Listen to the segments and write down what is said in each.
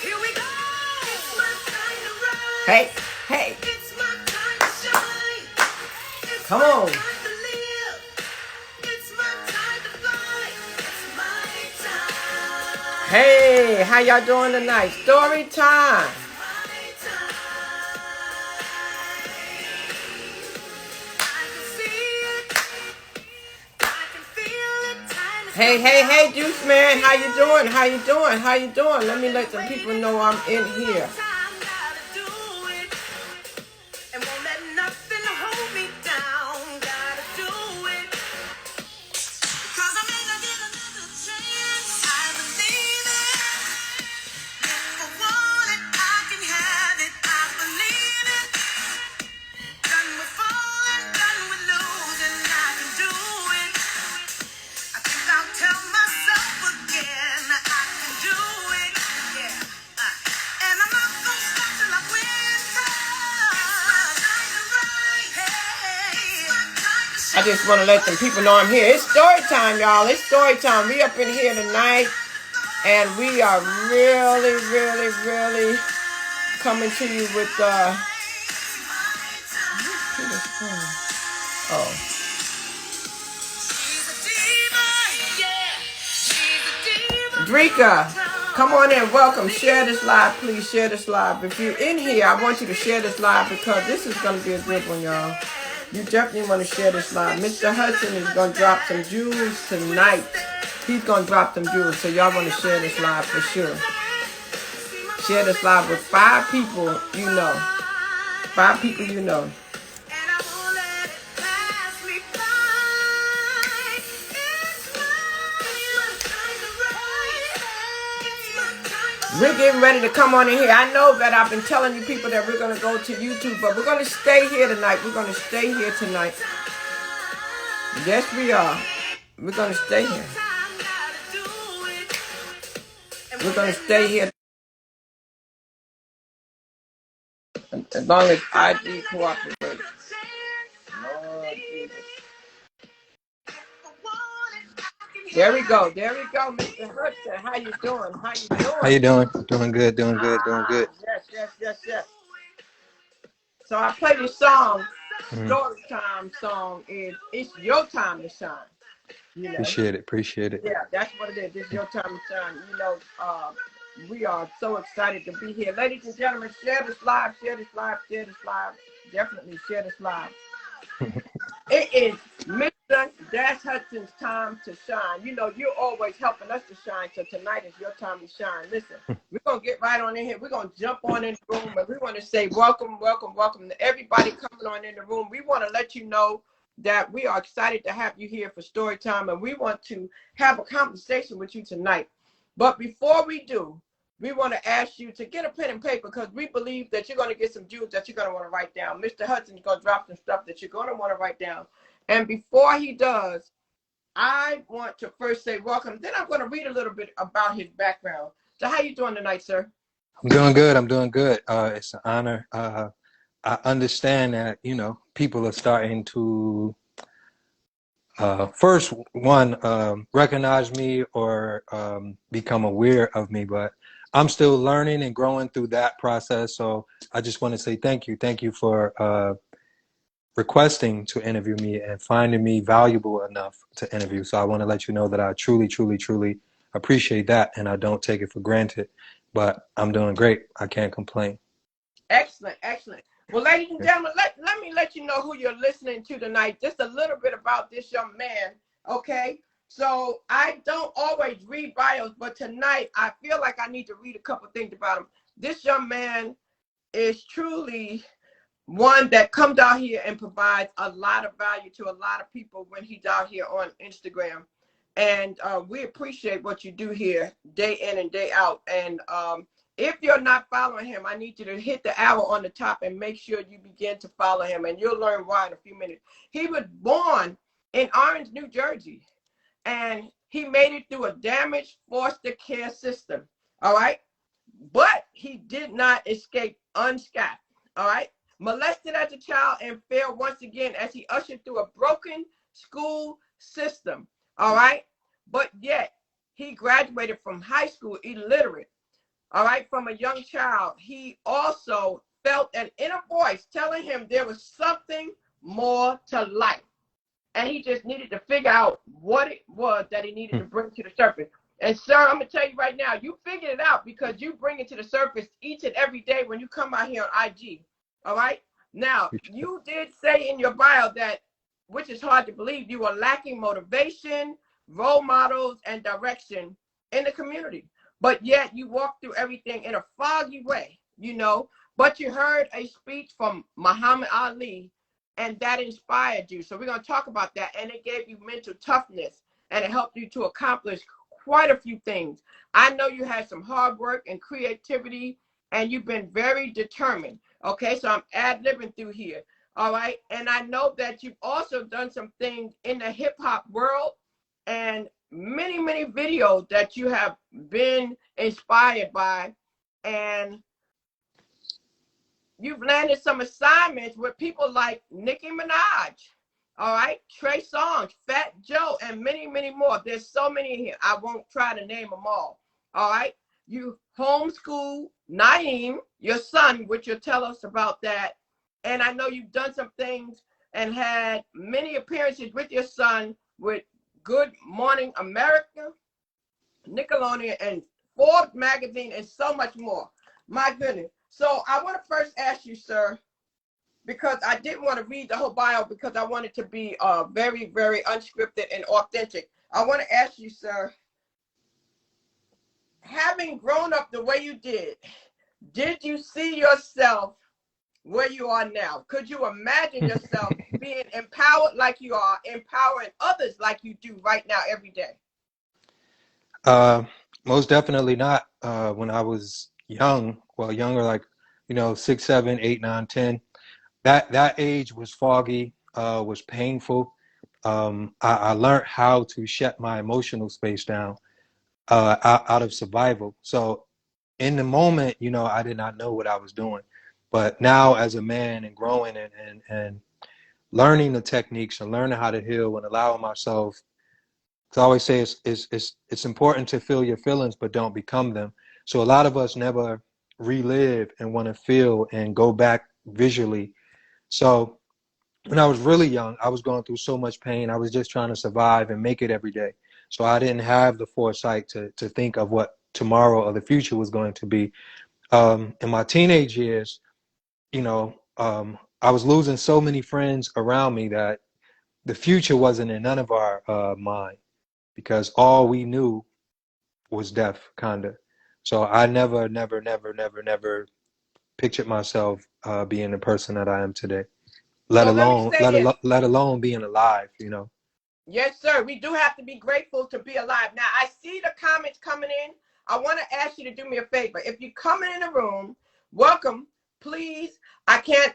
Here we go. It's my time to rise. Hey, hey. It's my time to shine. It's Come my on. time to live. It's my time to fly. It's my time. Hey, how y'all doing tonight? Story time. My time. I can see it. I can feel it. Time to Hey, stop hey, now. hey, Juice Man. How you doing? How you doing? How you doing? Let me let some people know I'm in here. Time, gotta do it. And won't let nothing hold me down. Gotta do it. Because I may not get another chance. I believe it. If I want it, I can have it. I believe it. Done with falling, done with losing. I can do it. I think I'll tell myself again. I can do it. Yeah. And I'm not gonna stop till I win. It's my time to rise. Hey, it's my time to shine. I just want to let some people know I'm here. It's story time, y'all. It's story time. We up in here tonight, and we are really, really, really coming to you with oh. She's a diva, yeah. She's a diva. Drika, come on in. Welcome. Share this live, please. Share this live. If you're in here, I want you to share this live because this is going to be a good one, y'all. You definitely want to share this live. Mr. Hudson is going to drop some jewels tonight. He's going to drop some jewels, so y'all want to share this live for sure. Share this live with 5 people you know. 5 people you know. And I won't let it pass me by. It's my time to rise. It's my time to We're getting ready to come on in here. I know that I've been telling you people that we're going to go to YouTube, but we're going to stay here tonight. We're going to stay here tonight. Yes, we are. We're going to stay here. We're going to stay here as long as ID cooperates. Lord Jesus. There we go. There we go, Mr. Hudson. How you doing? How you doing? How you doing? Doing good, doing good, doing good. Yes. So I play this song, Mm-hmm. Story Time song is It's Your Time to Shine. You know? Appreciate it. Yeah, that's what it is. It's your time to shine. You know, we are so excited to be here. Ladies and gentlemen, share this live, share this live, share this live. Definitely share this live. It is Mr. Dash Hudson's time to shine. You know, you're always helping us to shine, so tonight is your time to shine. Listen, we're going to get right on in here. We're going to jump on in the room, and we want to say welcome to everybody coming on in the room. We want to let you know that we are excited to have you here for story time, and we want to have a conversation with you tonight. But before we do, we want to ask you to get a pen and paper because we believe that you're going to get some jewels that you're going to want to write down. Mr. Hudson's going to drop some stuff that you're going to want to write down. And before he does, I want to first say welcome. Then I'm going to read a little bit about his background. So how you doing tonight, sir? I'm doing good. It's an honor. I understand that, you know, people are starting to first one recognize me or become aware of me, but I'm still learning and growing through that process. So I just want to say thank you for requesting to interview me and finding me valuable enough to interview. So I want to let you know that I truly appreciate that, and I don't take it for granted. But I'm doing great. I can't complain. Excellent. Well, ladies and gentlemen, let me let you know who you're listening to tonight. Just a little bit about this young man, okay? So I don't always read bios, but tonight I feel like I need to read a couple things about him. This young man is truly one that comes out here and provides a lot of value to a lot of people when he's out here on Instagram. And we appreciate what you do here day in and day out. And if you're not following him, I need you to hit the arrow on the top and make sure you begin to follow him. And you'll learn why in a few minutes. He was born in Orange, New Jersey. And he made it through a damaged foster care system. All right. But he did not escape unscathed. All right. Molested as a child and failed once again as he ushered through a broken school system. All right. but yet he graduated from high school illiterate. All right, from a young child, he also felt an inner voice telling him there was something more to life. And he just needed to figure out what it was that he needed to bring to the surface. And sir, I'm going to tell you right now, you figured it out because you bring it to the surface each and every day when you come out here on IG. All right? Now, you did say in your bio that, which is hard to believe, you were lacking motivation, role models, and direction in the community. But yet you walked through everything in a foggy way, you know. But you heard a speech from Muhammad Ali, and that inspired you. So we're going to talk about that. And it gave you mental toughness, and it helped you to accomplish quite a few things. I know you had some hard work and creativity, and you've been very determined. Okay, so I'm ad-libbing through here. All right, and I know that you've also done some things in the hip-hop world, and many, many videos that you have been inspired by, and you've landed some assignments with people like Nicki Minaj, all right, Trey Songz, Fat Joe, and many, many more. There's so many here. I won't try to name them all right? You homeschool Naeem, your son, which you'll tell us about that. And I know you've done some things and had many appearances with your son with Good Morning America, Nickelodeon, and Forbes magazine, and so much more. My goodness. So I want to first ask you, sir, because I didn't want to read the whole bio because I wanted to be very, very unscripted and authentic. I want to ask you, sir, having grown up the way you did you see yourself where you are now? Could you imagine yourself being empowered like you are, empowering others like you do right now every day? Most definitely not. When I was young, well, younger, like, 6, 7, 8, 9, 10, that age was foggy, was painful. I learned how to shut my emotional space down, out of survival. So in the moment, I did not know what I was doing. But now as a man and growing and learning the techniques and learning how to heal and allowing myself to always say it's important to feel your feelings, but don't become them. So a lot of us never relive and want to feel and go back visually. So when I was really young, I was going through so much pain. I was just trying to survive and make it every day. So I didn't have the foresight to think of what tomorrow or the future was going to be. In my teenage years, I was losing so many friends around me that the future wasn't in none of our mind, because all we knew was death, kinda. So I never pictured myself being the person that I am today, let So let me alone say this. let alone being alive. Yes, sir. We do have to be grateful to be alive. Now, I see the comments coming in. I want to ask you to do me a favor. If you're coming in the room, welcome. Please, I can't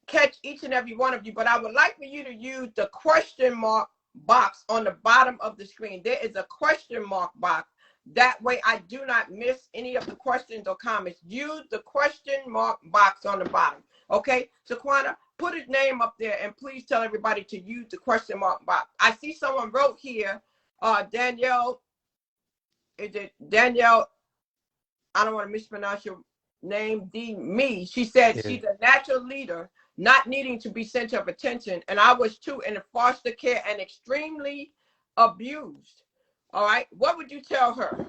catch each and every one of you, but I would like for you to use the question mark box on the bottom of the screen. There is a question mark box. That way I do not miss any of the questions or comments. Use the question mark box on the bottom. Okay, so Quana, put his name up there and please tell everybody to use the question mark box. I see someone wrote here, Danielle, is it Danielle? I don't want to mispronounce your name, Me. She said she's a natural leader, not needing to be center of attention. And I was too in foster care and extremely abused. All right. What would you tell her?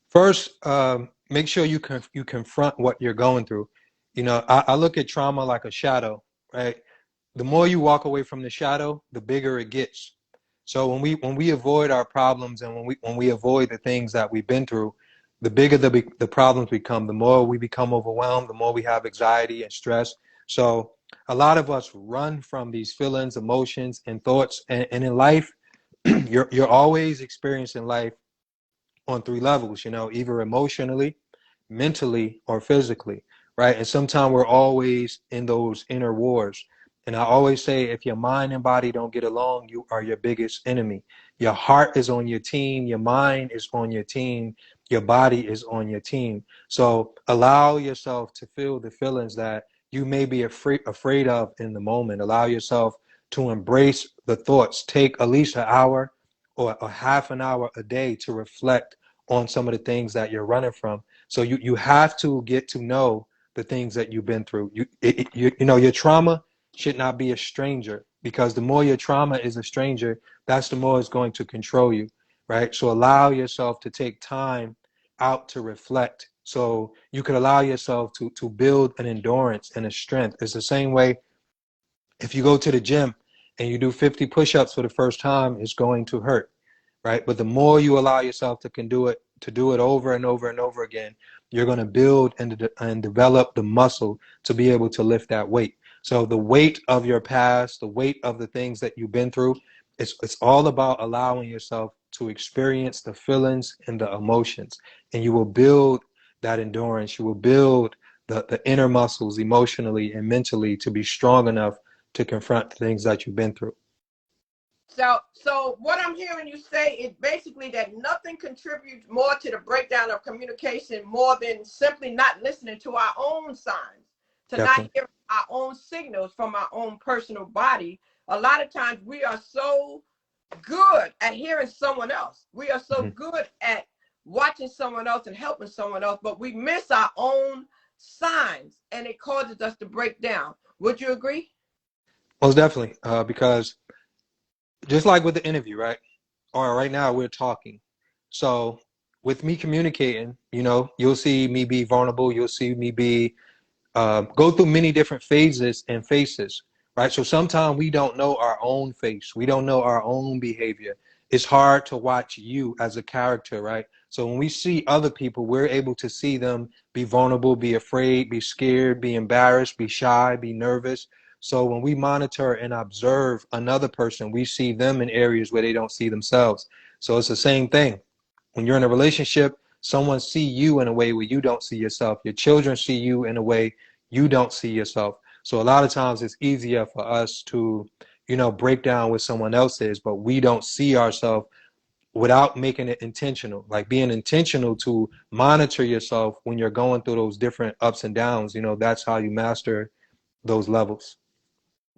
First, make sure you confront what you're going through. I look at trauma like a shadow, right? The more you walk away from the shadow, the bigger it gets. So when we avoid our problems and when we avoid the things that we've been through, the bigger the problems become. The more we become overwhelmed, the more we have anxiety and stress. So a lot of us run from these feelings, emotions, and thoughts. And in life, you're always experiencing life on 3 levels, either emotionally, mentally, or physically, right? And sometimes we're always in those inner wars. And I always say, if your mind and body don't get along, you are your biggest enemy. Your heart is on your team. Your mind is on your team. Your body is on your team. So allow yourself to feel the feelings that you may be afraid of in the moment. Allow yourself to embrace the thoughts. Take at least an hour or a half an hour a day to reflect on some of the things that you're running from. So you have to get to know the things that you've been through. You know, your trauma should not be a stranger, because the more your trauma is a stranger, that's the more it's going to control you, right? So allow yourself to take time out to reflect, so you could allow yourself to build an endurance and a strength. It's the same way if you go to the gym and you do 50 push-ups for the first time, it's going to hurt, right? But the more you allow yourself to do it over and over and over again, you're going to build and develop the muscle to be able to lift that weight. So the weight of your past, the weight of the things that you've been through, it's all about allowing yourself to experience the feelings and the emotions, and you will build that endurance. You will build the inner muscles emotionally and mentally to be strong enough to confront the things that you've been through. So what I'm hearing you say is basically that nothing contributes more to the breakdown of communication more than simply not listening to our own signs, to Definitely. not hear our own signals from our own personal body. A lot of times we are so good at hearing someone else. We are so good at watching someone else and helping someone else, but we miss our own signs, and it causes us to break down. Would you agree? Most definitely, because just like with the interview, right? Or right now we're talking. So with me communicating, you know, you'll see me be vulnerable. You'll see me be go through many different phases and faces, right? So sometimes we don't know our own face. We don't know our own behavior. It's hard to watch you as a character, right? So when we see other people, we're able to see them be vulnerable, be afraid, be scared, be embarrassed, be shy, be nervous. So when we monitor and observe another person, we see them in areas where they don't see themselves. So it's the same thing. When you're in a relationship, someone see you in a way where you don't see yourself. Your children see you in a way you don't see yourself. So a lot of times it's easier for us to, you know, break down what someone else is, but we don't see ourselves without making it intentional. Like being intentional to monitor yourself when you're going through those different ups and downs, you know, that's how you master those levels.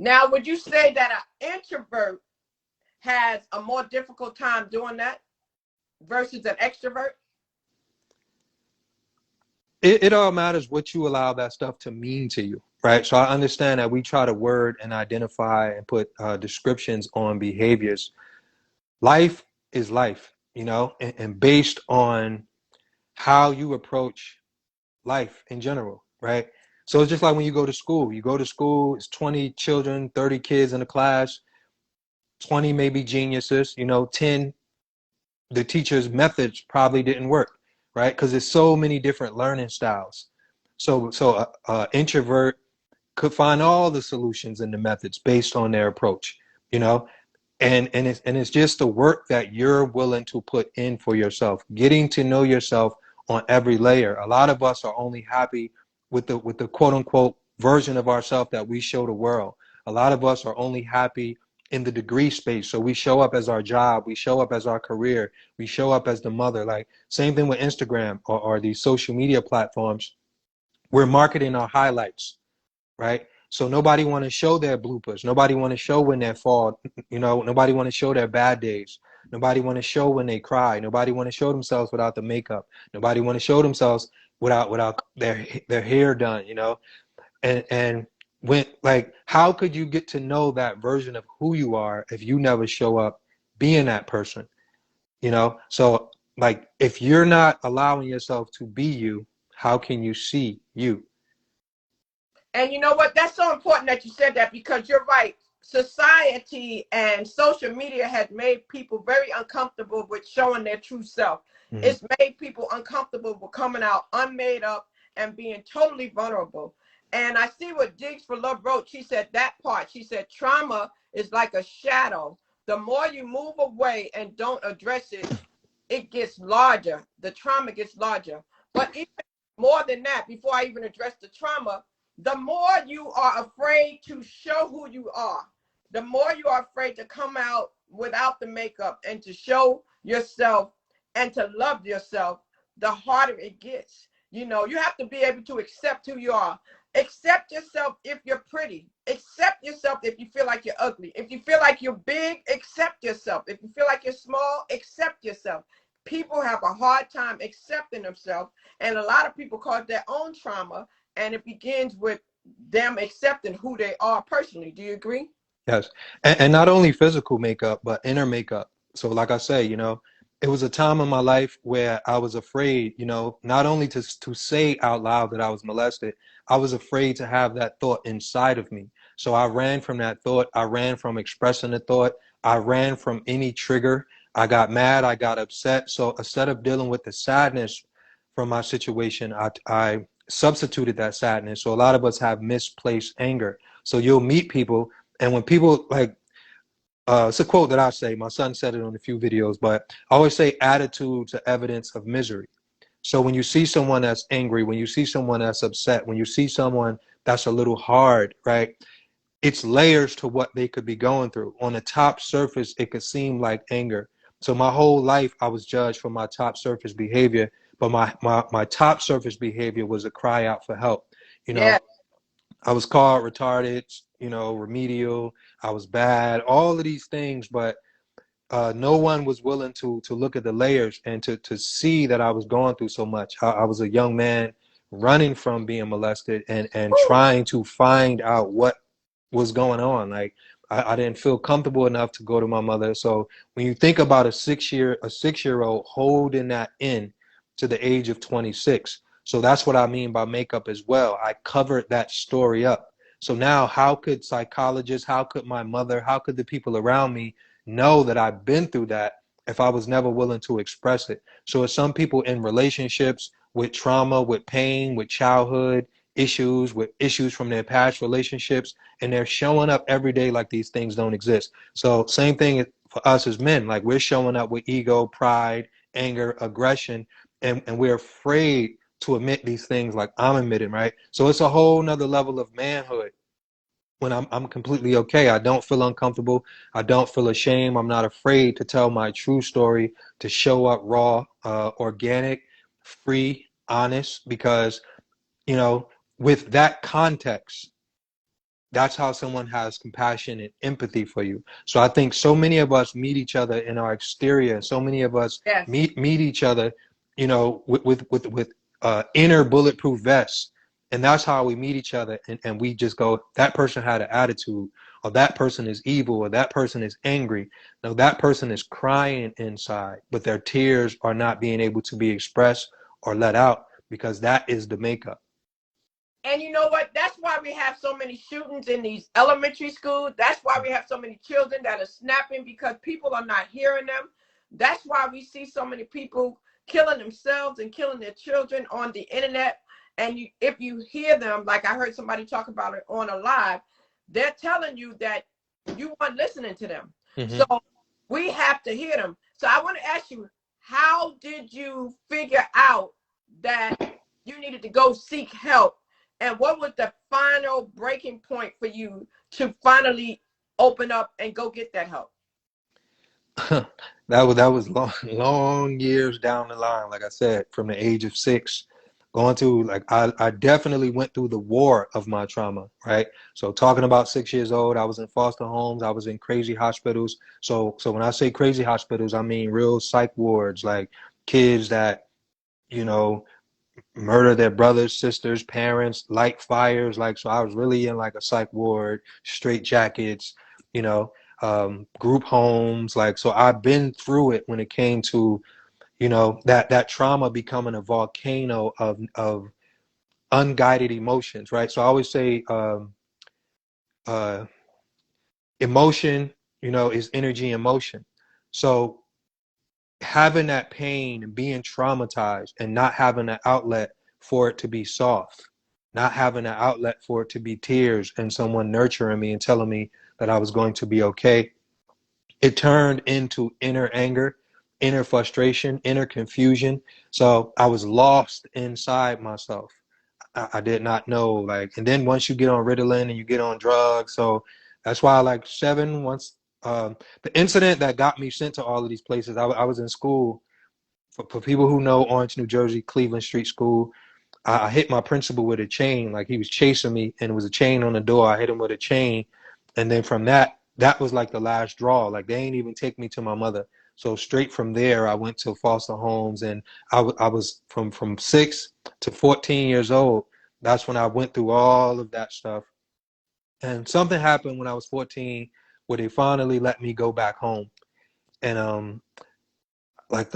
Now, would you say that an introvert has a more difficult time doing that versus an extrovert? It all matters what you allow that stuff to mean to you, right? So I understand that we try to word and identify and put descriptions on behaviors. Life is life, you know, and based on how you approach life in general, right? So it's just like when you go to school. You go to school, it's 20 children, 30 kids in a class, 20 maybe geniuses, you know, 10 the teacher's methods probably didn't work, right? Because there's so many different learning styles. So introvert could find all the solutions and the methods based on their approach, you know, and it's just the work that you're willing to put in for yourself, getting to know yourself on every layer. A lot of us are only happy with the quote unquote version of ourselves that we show the world. A lot of us are only happy in the degree space. So we show up as our job, we show up as our career, we show up as the mother. Like same thing with Instagram or these social media platforms. We're marketing our highlights, right? So nobody want to show their bloopers. Nobody want to show when they fall. You know, nobody want to show their bad days. Nobody want to show when they cry. Nobody want to show themselves without the makeup. Nobody want to show themselves without their hair done. You know, and when like how could you get to know that version of who you are if you never show up being that person? You know, so like if you're not allowing yourself to be you, how can you see you? And you know what? That's so important that you said that, because you're right. Society and social media has made people very uncomfortable with showing their true self. Mm-hmm. It's made people uncomfortable with coming out unmade up and being totally vulnerable. And I see what Diggs for Love wrote. She said that part. She said trauma is like a shadow. The more you move away and don't address it, it gets larger. The trauma gets larger. But even more than that, before I even address the trauma, the more you are afraid to show who you are, the more you are afraid to come out without the makeup and to show yourself and to love yourself, the harder it gets. You know, you have to be able to accept who you are. Accept yourself if you're pretty. Accept yourself if you feel like you're ugly. If you feel like you're big, accept yourself. If you feel like you're small, accept yourself. People have a hard time accepting themselves, and a lot of people cause their own trauma, and it begins with them accepting who they are personally. Do you agree? Yes. And not only physical makeup, but inner makeup. So like I say, it was a time in my life where I was afraid, not only to say out loud that I was molested, I was afraid to have that thought inside of me. So I ran from that thought. I ran from expressing the thought. I ran from any trigger. I got mad. I got upset. So instead of dealing with the sadness from my situation, I substituted that sadness. So a lot of us have misplaced anger. So you'll meet people, and when people like, it's a quote that I say, my son said it on a few videos, but I always say attitudes are evidence of misery. So when you see someone that's angry, when you see someone that's upset, when you see someone that's a little hard, right? It's layers to what they could be going through. On the top surface, it could seem like anger. So my whole life, I was judged for my top surface behavior, but my top surface behavior was a cry out for help. You Yeah. know, I was called retarded, remedial. I was bad, all of these things, but no one was willing to look at the layers and to see that I was going through so much. I was a young man running from being molested and Woo. trying to find out what was going on. Like I didn't feel comfortable enough to go to my mother. So when you think about a 6-year-old holding that in to the age of 26, so that's what I mean by makeup as well. I covered that story up. So now how could psychologists, how could my mother, how could the people around me know that I've been through that if I was never willing to express it? So it's some people in relationships with trauma, with pain, with childhood issues, with issues from their past relationships, and they're showing up every day like these things don't exist. So same thing for us as men. Like we're showing up with ego, pride, anger, aggression, and we're afraid to admit these things like I'm admitting, right? So it's a whole nother level of manhood when I'm completely okay. I don't feel uncomfortable. I don't feel ashamed. I'm not afraid to tell my true story, to show up raw, organic, free, honest, because, you know, with that context, that's how someone has compassion and empathy for you. So I think so many of us meet each other in our exterior. So many of us Yes. meet each other, with inner bulletproof vests, and that's how we meet each other. And we just go, that person had an attitude, or that person is evil, or that person is angry. No, that person is crying inside, but their tears are not being able to be expressed or let out because that is the makeup. And you know what? That's why we have so many shootings in these elementary schools. That's why we have so many children that are snapping because people are not hearing them. That's why we see so many people killing themselves and killing their children on the internet. And if you hear them, like I heard somebody talk about it on a live, they're telling you that you weren't listening to them. Mm-hmm. So we have to hear them. So I want to ask you, how did you figure out that you needed to go seek help? And what was the final breaking point for you to finally open up and go get that help? That was long years down the line. Like I said, from the age of 6, going through, like I definitely went through the war of my trauma, right? So talking about 6 years old, I was in foster homes, I was in crazy hospitals. So when I say crazy hospitals, I mean real psych wards, like kids that, you know, murder their brothers, sisters, parents, light fires. Like, so I was really in like a psych ward, straight jackets, you know, group homes. Like, so I've been through it when it came to, that trauma becoming a volcano of unguided emotions, right? So I always say, uh, emotion, is energy in motion. So having that pain and being traumatized and not having an outlet for it to be soft, not having an outlet for it to be tears and someone nurturing me and telling me that I was going to be okay, it turned into inner anger, inner frustration, inner confusion. So I was lost inside myself. I did not know, like, and then once you get on Ritalin and you get on drugs, so that's why like 7 once, the incident that got me sent to all of these places, I was in school, for people who know Orange, New Jersey, Cleveland Street School. I hit my principal with a chain. Like, he was chasing me, and it was a chain on the door. I hit him with a chain. And then from that was like the last draw. Like, they ain't even take me to my mother. So straight from there, I went to foster homes, and I was from 6 to 14 years old. That's when I went through all of that stuff. And something happened when I was 14 where they finally let me go back home. And like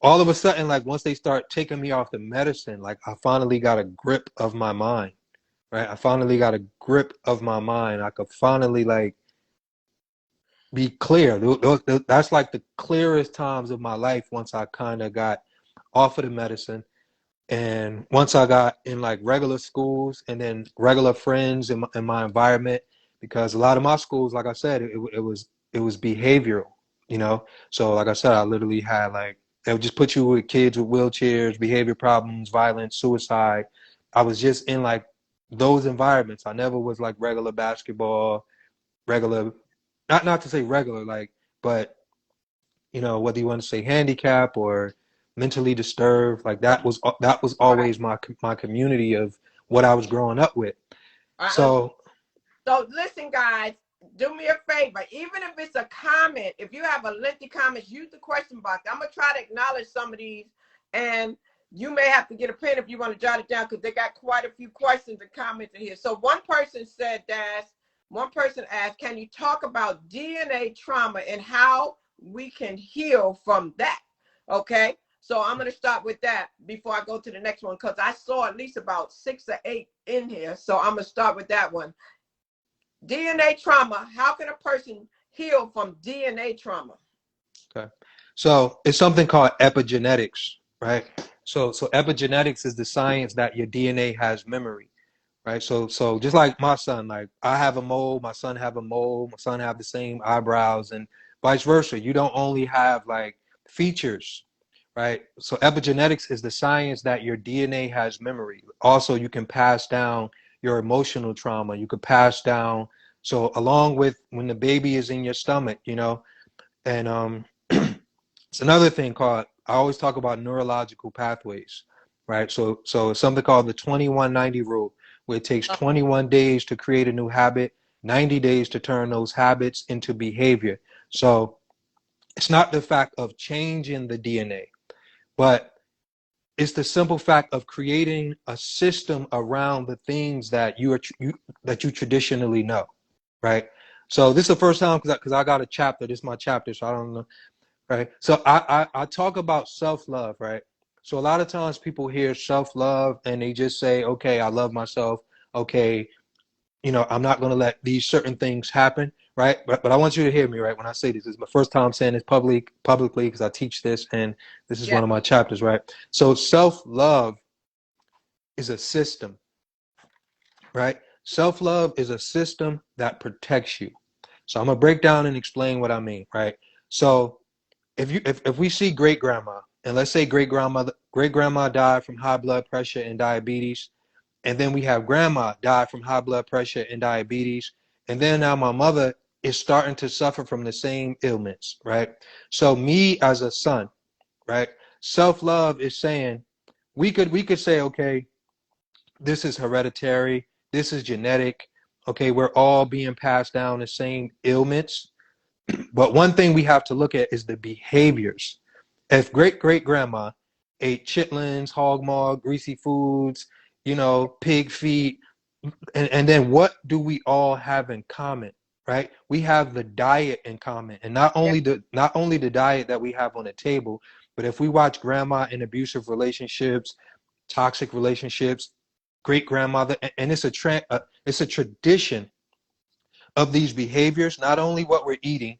all of a sudden, like once they start taking me off the medicine, like I finally got a grip of my mind, right? I finally got a grip of my mind. I could finally like be clear. That's like the clearest times of my life once I kind of got off of the medicine. And once I got in like regular schools and then regular friends in my environment, because a lot of my schools, like I said, it was behavioral, you know. So like I said, I literally had like, they would just put you with kids with wheelchairs, behavior problems, violence, suicide. I was just in like those environments. I never was like regular basketball, regular, not to say regular, like, but you know, whether you want to say handicap or mentally disturbed, like that was always my community of what I was growing up with. So listen, guys, do me a favor. Even if it's a comment, if you have a lengthy comment, use the question box. I'm gonna try to acknowledge some of these, and you may have to get a pen if you want to jot it down, because they got quite a few questions and comments in here. So one person said, one person asked, can you talk about DNA trauma and how we can heal from that? Okay, so I'm going to start with that before I go to the next one, because I saw at least about 6 or 8 in here. So I'm going to start with that one. DNA trauma, how can a person heal from DNA trauma? Okay, so it's something called epigenetics, right? So epigenetics is the science that your DNA has memory. Right. So just like my son, like I have a mole, my son have a mole, my son have the same eyebrows, and vice versa. You don't only have like features, right? So epigenetics is the science that your DNA has memory. Also, you can pass down your emotional trauma. You could pass down. So along with when the baby is in your stomach, you know, and it's another thing called, I always talk about neurological pathways, right? So it's something called the 2190 rule, where it takes 21 days to create a new habit, 90 days to turn those habits into behavior. So it's not the fact of changing the DNA, but it's the simple fact of creating a system around the things that you traditionally know, right? So this is the first time because I got a chapter. This is my chapter, so I don't know. Right. So I talk about self-love, right? So a lot of times people hear self-love and they just say, okay, I love myself. Okay, you know, I'm not going to let these certain things happen, right? But I want you to hear me, right? When I say this, this is my first time saying this publicly because I teach this and this is one of my chapters, right? So self-love is a system, right? Self-love is a system that protects you. So I'm going to break down and explain what I mean, right? So if we see great grandma, and let's say great grandma died from high blood pressure and diabetes, and then we have grandma died from high blood pressure and diabetes, and then now my mother is starting to suffer from the same ailments, right? So me as a son, right? Self-love is saying we could say, okay, this is hereditary, this is genetic, okay, we're all being passed down the same ailments. But one thing we have to look at is the behaviors. If great-great-grandma ate chitlins, hog maw, greasy foods, you know, pig feet, and then what do we all have in common, right? We have the diet in common, and not only the diet that we have on the table, but if we watch grandma in abusive relationships, toxic relationships, great grandmother, and it's a tradition of these behaviors, not only what we're eating,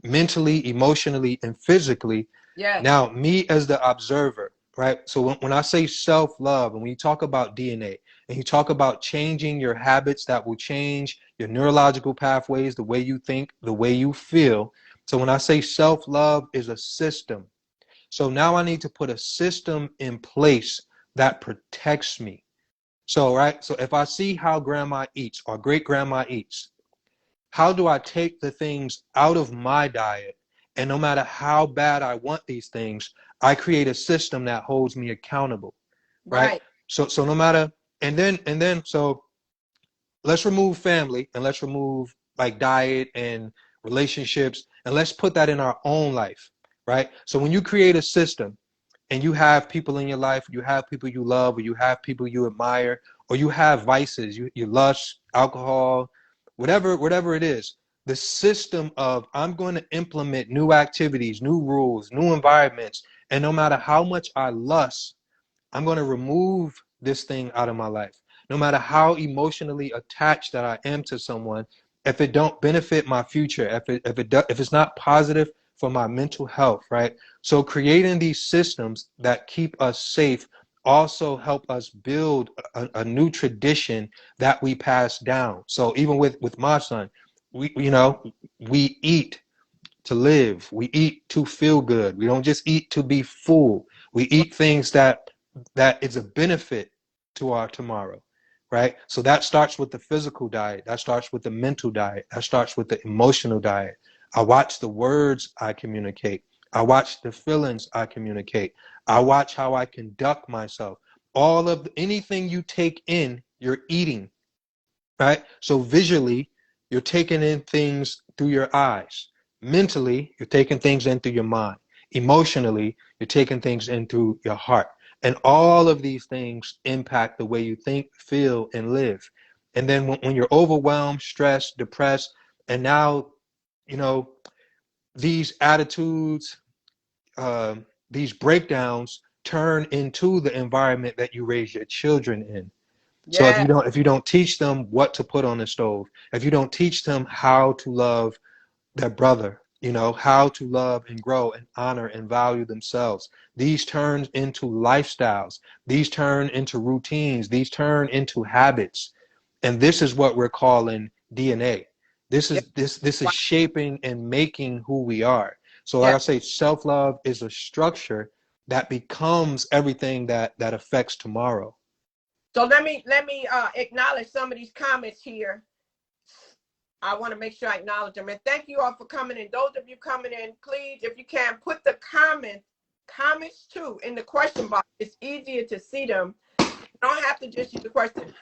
mentally, emotionally, and physically. Yes. Now, me as the observer, right? So when I say self-love, and when you talk about DNA, and you talk about changing your habits that will change your neurological pathways, the way you think, the way you feel. So when I say self-love is a system. So now I need to put a system in place that protects me. So, right? So if I see how grandma eats or great grandma eats, how do I take the things out of my diet? And no matter how bad I want these things, I create a system that holds me accountable, right? So no matter, and then so let's remove family and let's remove like diet and relationships and let's put that in our own life, right? So when you create a system and you have people in your life, you have people you love, or you have people you admire, or you have vices, you lust, alcohol, whatever it is, the system of I'm going to implement new activities, new rules, new environments, and no matter how much I lust, I'm going to remove this thing out of my life. No matter how emotionally attached that I am to someone, if it don't benefit my future, if it's not positive for my mental health, right? So creating these systems that keep us safe also help us build a new tradition that we pass down. So even with my son, we eat to live. We eat to feel good. We don't just eat to be full. We eat things that is a benefit to our tomorrow, right? So that starts with the physical diet. That starts with the mental diet. That starts with the emotional diet. I watch the words I communicate. I watch the feelings I communicate. I watch how I conduct myself. Anything you take in, you're eating, right? So visually, you're taking in things through your eyes. Mentally, you're taking things in through your mind. Emotionally, you're taking things in through your heart. And all of these things impact the way you think, feel, and live. And then when you're overwhelmed, stressed, depressed, and now, you know, these attitudes, these breakdowns turn into the environment that you raise your children in. So Yeah. if you don't teach them what to put on the stove, if you don't teach them how to love their brother, how to love and grow and honor and value themselves, these turn into lifestyles. These turn into routines. These turn into habits. And this is what we're calling DNA. This Yeah. is this is shaping and making who we are. So like Yeah. I say, self-love is a structure that becomes everything that affects tomorrow. So let me acknowledge some of these comments here. I want to make sure I acknowledge them. And thank you all for coming in. Those of you coming in, please, if you can, put the comments too in the question box. It's easier to see them. You don't have to just use the question.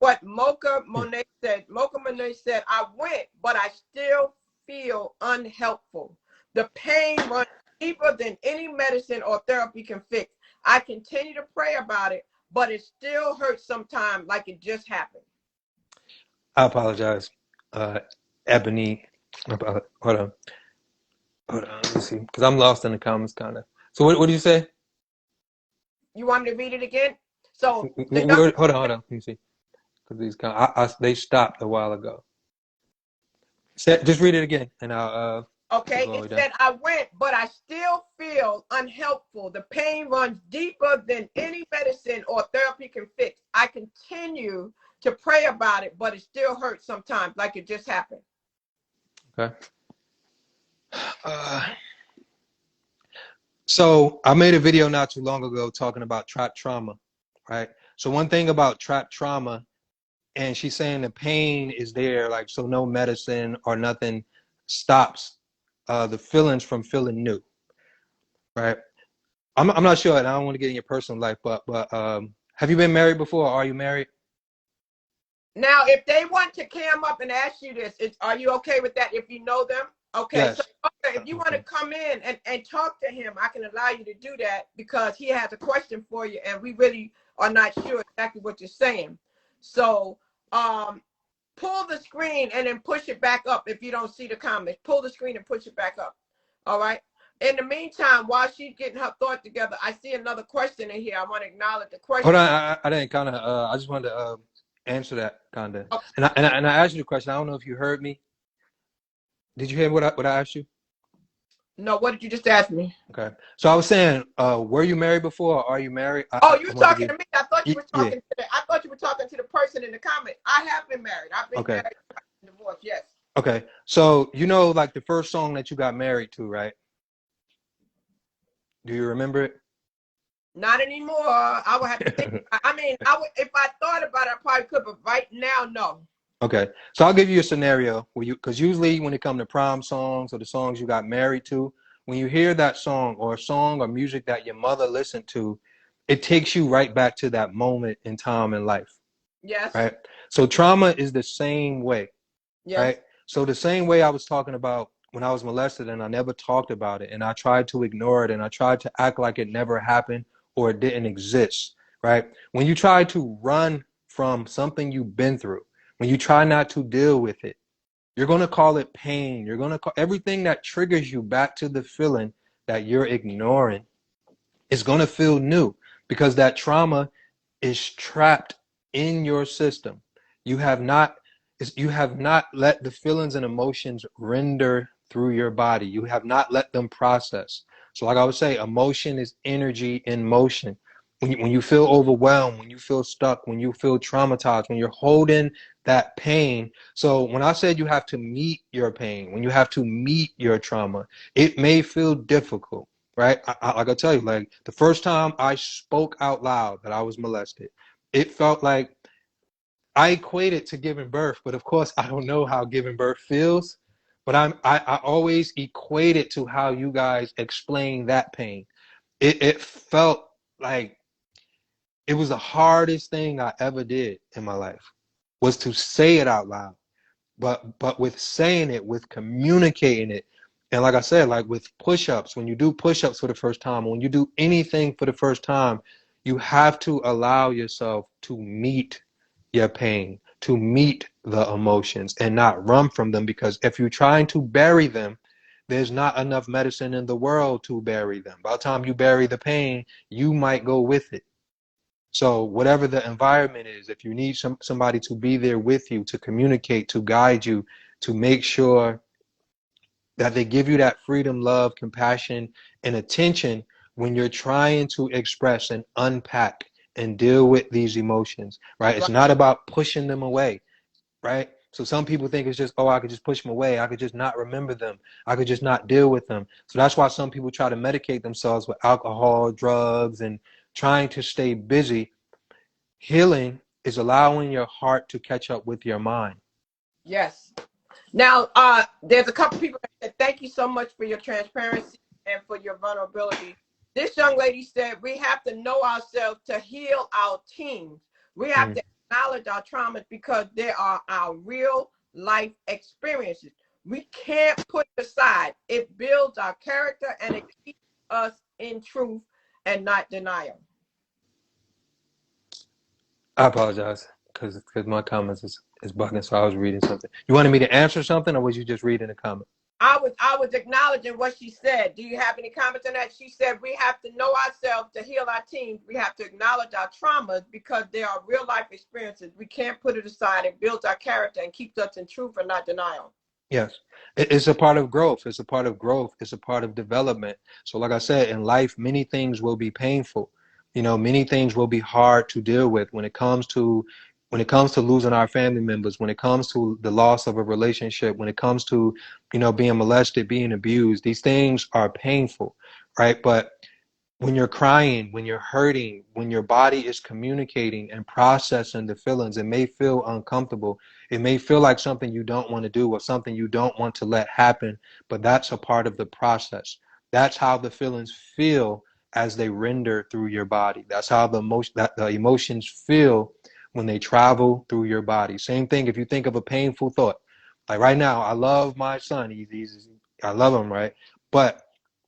What Mocha Monet said. Mocha Monet said, I went, but I still feel unhelpful. The pain runs deeper than any medicine or therapy can fix. I continue to pray about it, but it still hurts sometimes like it just happened. I apologize, Ebony. Hold on. Let me see, because I'm lost in the comments, kind of. So what do you say? You want me to read it again? So the young, Hold on. Let me see, because they stopped a while ago. Just read it again, and okay, go all the it way down. said, I went, but I still feel unhelpful. The pain runs deeper than any medicine or therapy can fix. I continue to pray about it, but it still hurts sometimes like it just happened. Okay. So I made a video not too long ago talking about trapped trauma, right? So one thing about trapped trauma, and she's saying the pain is there, like, so no medicine or nothing stops the feelings from feeling new, right? I'm not sure, and I don't want to get in your personal life, but have you been married before? Or are you married? Now, if they want to come up and ask you this, are you okay with that if you know them? Okay, so Yes. okay, if you want to come in and talk to him, I can allow you to do that because he has a question for you and we really are not sure exactly what you're saying. So pull the screen and then push it back up if you don't see the comments. Pull the screen and push it back up. All right. In the meantime, while she's getting her thought together, I see another question in here. I want to acknowledge the question. Hold on, I didn't kind of. I just wanted to answer that kind of, Oh, and I asked you the question. I don't know if you heard me. Did you hear what I asked you? no, what did you just ask me? Okay, so I was saying, were you married before? Or are you married? Oh, you I were wanted to talking give. to me. I thought you were Yeah. talking to I thought you were talking to the person in the comment. I have been married. I've been Okay. married, divorced. Yes. Okay. So like the first song that you got married to, right? Do you remember it? Not anymore. I would have to think. I mean, I would if I thought about it, I probably could, but right now, no. Okay. So I'll give you a scenario where because usually when it comes to prom songs or the songs you got married to, when you hear that song or a song or music that your mother listened to, it takes you right back to that moment in time in life, Yes. right? So trauma is the same way, Yes. right? So the same way I was talking about when I was molested and I never talked about it and I tried to ignore it and I tried to act like it never happened or it didn't exist, right? When you try to run from something you've been through, when you try not to deal with it, you're going to call it pain. You're going to call everything that triggers you back to the feeling that you're ignoring is going to feel new because that trauma is trapped in your system. You have not you have not let the feelings and emotions render through your body. You have not let them process. So like I would say, emotion is energy in motion. When you feel overwhelmed, when you feel stuck, when you feel traumatized, when you're holding that pain. So when I said you have to meet your pain, when you have to meet your trauma, it may feel difficult, right? Like I tell you, like the first time I spoke out loud that I was molested, it felt like I equate it to giving birth, but of course I don't know how giving birth feels. But I always equate it to how you guys explain that pain. It felt like it was the hardest thing I ever did in my life was to say it out loud. But with saying it, with communicating it, and like I said, like with push-ups, when you do push-ups for the first time, when you do anything for the first time, you have to allow yourself to meet your pain, to meet the emotions and not run from them, because if you're trying to bury them, there's not enough medicine in the world to bury them. By the time you bury the pain, you might go with it. So whatever the environment is, if you need somebody to be there with you, to communicate, to guide you, to make sure that they give you that freedom, love, compassion, and attention when you're trying to express and unpack and deal with these emotions, right? It's Right. not about pushing them away, right? So some people think it's just, oh, I could just push them away. I could just not remember them. I could just not deal with them. So that's why some people try to medicate themselves with alcohol, drugs, and trying to stay busy. Healing is allowing your heart to catch up with your mind. Yes. Now, there's a couple people that said, thank you so much for your transparency and for your vulnerability. This young lady said, we have to know ourselves to heal our teens. We have Mm. to acknowledge our traumas because they are our real life experiences. We can't put it aside. It builds our character and it keeps us in truth and not denial. I apologize because my comments is bugging, so I was reading something. You wanted me to answer something, or was you just reading a comment? I was acknowledging what she said. Do you have any comments on that? She said we have to know ourselves to heal our teens. We have to acknowledge our traumas because they are real life experiences. We can't put it aside. It builds our character and keeps us in truth and not denial. Yes. It's a part of growth. It's a part of growth. It's a part of development. So like I said, in life, many things will be painful. You know, many things will be hard to deal with when it comes to losing our family members, when it comes to the loss of a relationship, when it comes to, being molested, being abused. These things are painful, right? But when you're crying, when you're hurting, when your body is communicating and processing the feelings, it may feel uncomfortable. It may feel like something you don't want to do or something you don't want to let happen, but that's a part of the process. That's how the feelings feel as they render through your body. That's how the emotions feel when they travel through your body. Same thing if you think of a painful thought. Like right now, I love my son. I love him, right? But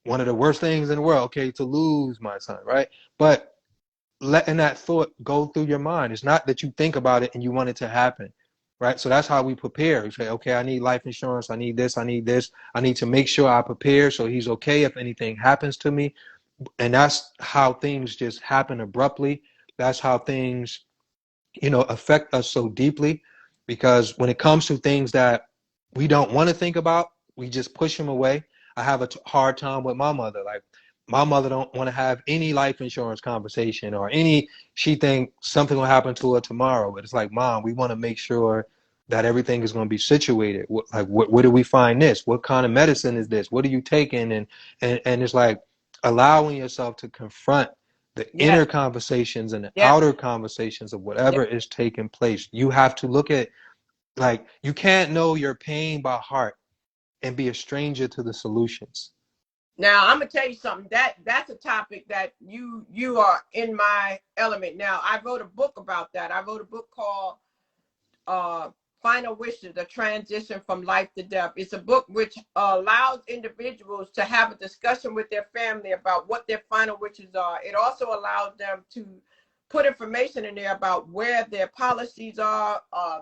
one of the worst things in the world, okay, to lose my son, right? But letting that thought go through your mind. It's not that you think about it and you want it to happen, right? So that's how we prepare. We say, okay, I need life insurance. I need this. I need this. I need to make sure I prepare so he's okay if anything happens to me. And that's how things just happen abruptly. That's how things, affect us so deeply, because when it comes to things that we don't want to think about, we just push them away. I have a hard time with my mother. Like my mother don't want to have any life insurance conversation or she think something will happen to her tomorrow. But it's like, Mom, we want to make sure that everything is going to be situated. Where do we find this? What kind of medicine is this? What are you taking? And it's like allowing yourself to confront the Yes. inner conversations and the Yes. outer conversations of Yes. whatever is taking place. You have to look at, like, you can't know your pain by heart and be a stranger to the solutions. Now I'm gonna tell you something. That's a topic that you are in my element. Now I wrote a book about that. I wrote a book called uh, Final Wishes: The Transition from Life to Death. It's a book which allows individuals to have a discussion with their family about what their final wishes are. It also allows them to put information in there about where their policies are,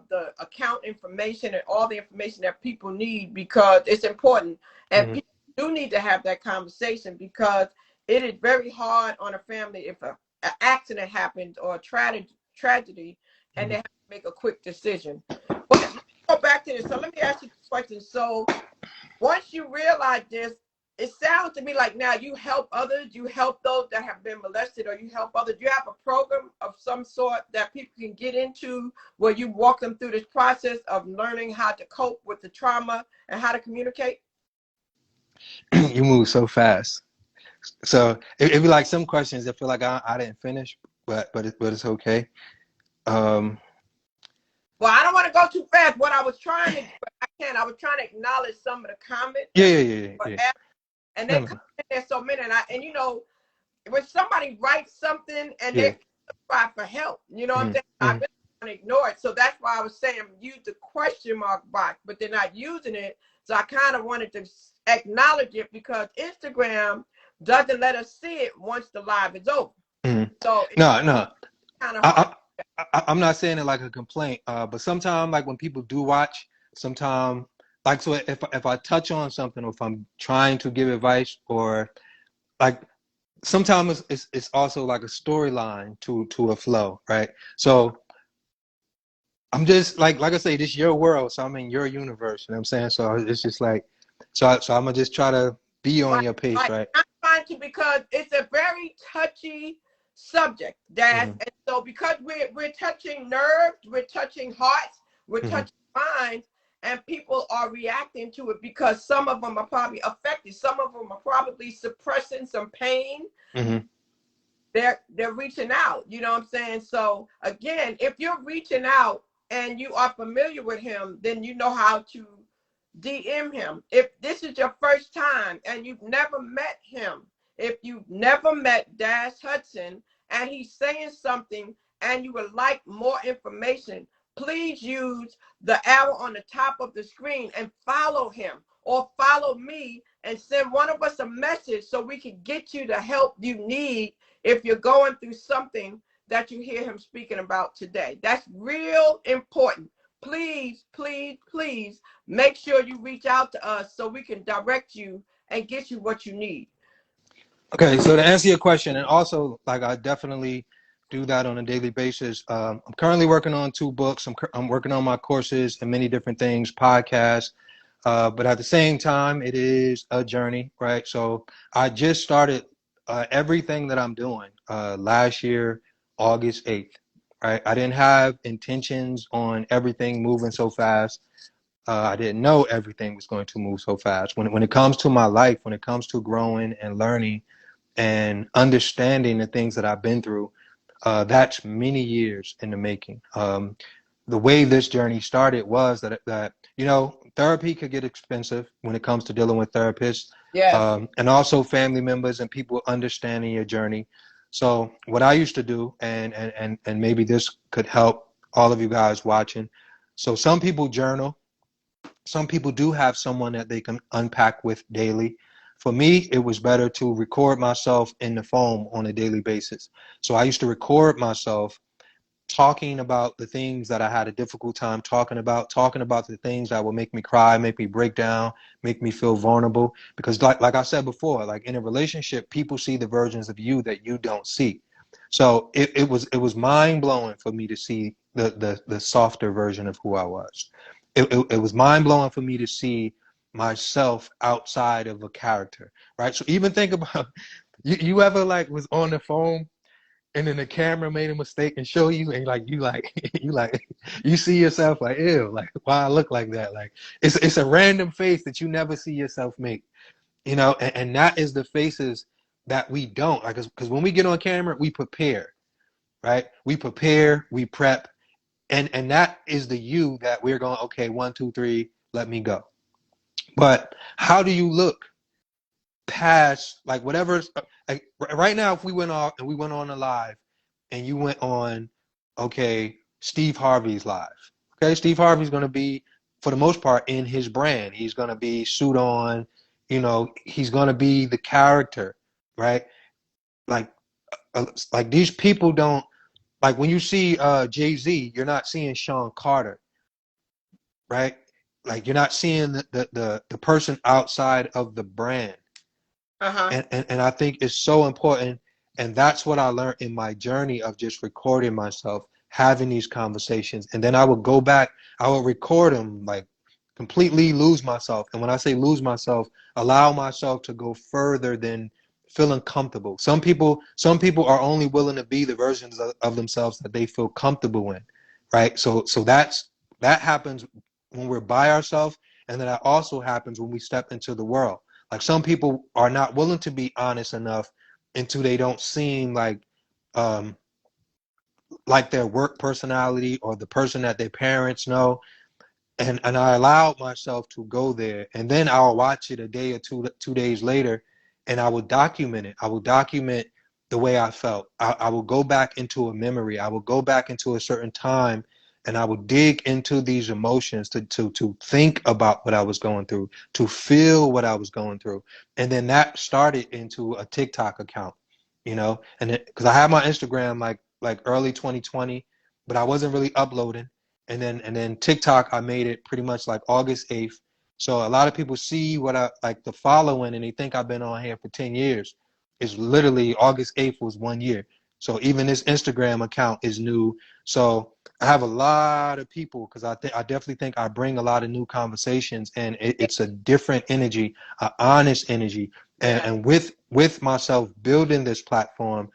the account information, and all the information that people need, because it's important. And Mm-hmm. people do need to have that conversation, because it is very hard on a family if an accident happens or a tragedy, and they have to make a quick decision. But let me go back to this. So let me ask you a question. So once you realize this, it sounds to me like now you help others, you help those that have been molested, or you help others. You have a program of some sort that people can get into where you walk them through this process of learning how to cope with the trauma and how to communicate. You move so fast. So it'd be like some questions that feel like I didn't finish, but it's okay. Um, Well, I don't want to go too fast. What I was trying to do, I was trying to acknowledge some of the comments yeah, that yeah, people yeah, yeah. and No, they no, come in there so many, and you know, when somebody writes something and yeah. they cry for help, you know what I'm saying? I Mm-hmm. really want to ignore it. So that's why I was saying use the question mark box, but they're not using it. So I kind of wanted to acknowledge it, because Instagram doesn't let us see it once the live is over. Mm-hmm. So it's No, no. kind of hard. I, I'm not saying it like a complaint, but sometimes, like when people do watch, sometimes, like, so if I touch on something, or if I'm trying to give advice, or like sometimes it's also like a storyline to a flow, right? So I'm just like I say, this is your world, so I'm in your universe. You know what I'm saying? So it's just like, so I'm gonna just try to be on Right, your pace, right. right? I'm trying to, because it's a very touchy subject, Dash. Mm-hmm. And so because we're touching nerves, we're touching hearts, we're Mm-hmm. touching minds, and people are reacting to it because some of them are probably affected. Some of them are probably suppressing some pain. Mm-hmm. They're reaching out, you know what I'm saying? So again, if you're reaching out and you are familiar with him, then you know how to DM him. If this is your first time and you've never met him, if you've never met Dash Hudson and he's saying something and you would like more information, please use the arrow on the top of the screen and follow him, or follow me and send one of us a message so we can get you the help you need if you're going through something that you hear him speaking about today. That's real important. Please, please, please make sure you reach out to us so we can direct you and get you what you need. Okay, so to answer your question, and also like I definitely do that on a daily basis. I'm currently working on 2 books. I'm working on my courses and many different things, podcasts. But at the same time, it is a journey, right? So I just started everything that I'm doing last year, August 8th, right? I didn't have intentions on everything moving so fast. I didn't know everything was going to move so fast. When it comes to my life, when it comes to growing and learning and understanding the things that I've been through, that's many years in the making. The way this journey started was that therapy could get expensive when it comes to dealing with therapists, Yes. and also family members and people understanding your journey. So what I used to do, and maybe this could help all of you guys watching. So some people journal. Some people do have someone that they can unpack with daily. For me, it was better to record myself in the phone on a daily basis. So I used to record myself talking about the things that I had a difficult time talking about the things that would make me cry, make me break down, make me feel vulnerable. Because like I said before, like in a relationship, people see the versions of you that you don't see. So it was mind blowing for me to see the softer version of who I was. It was mind blowing for me to see myself outside of a character, right? So even think about you ever like was on the phone and then the camera made a mistake and show you, and like you see yourself like, ew, like why I look like that. Like it's a random face that you never see yourself make, and that is the faces that we don't like, because when we get on camera we prepare, right? We prepare, we prep, and that is the you that we're going, okay, 1 2 3, let me go. But how do you look past, like whatever's like right now, if we went off and we went on a live and you went on, okay, Steve Harvey's live. Okay, Steve Harvey's going to be, for the most part, in his brand. He's going to be suit on, he's going to be the character, right? Like, like these people don't, like when you see Jay-Z, you're not seeing Sean Carter, right? Like you're not seeing the person outside of the brand. Uh-huh. And I think it's so important. And that's what I learned in my journey of just recording myself, having these conversations. And then I would go back, I would record them, like completely lose myself. And when I say lose myself, allow myself to go further than feeling comfortable. Some people are only willing to be the versions of themselves that they feel comfortable in. Right. So that happens when we're by ourselves. And then that also happens when we step into the world. Like some people are not willing to be honest enough until they don't seem like their work personality or the person that their parents know. And I allowed myself to go there, and then I'll watch it a day or 2 days later, and I will document it. I will document the way I felt. I will go back into a memory. I will go back into a certain time, and I will dig into these emotions to think about what I was going through, to feel what I was going through, and then that started into a TikTok account, and because I had my Instagram like early 2020, but I wasn't really uploading. And then TikTok, I made it pretty much like August 8th. So a lot of people see what I like the following and they think I've been on here for 10 years. It's literally August 8th was 1 year. So even this Instagram account is new. So I have a lot of people because I definitely think I bring a lot of new conversations, and it's a different energy, an honest energy. And with myself building this platform,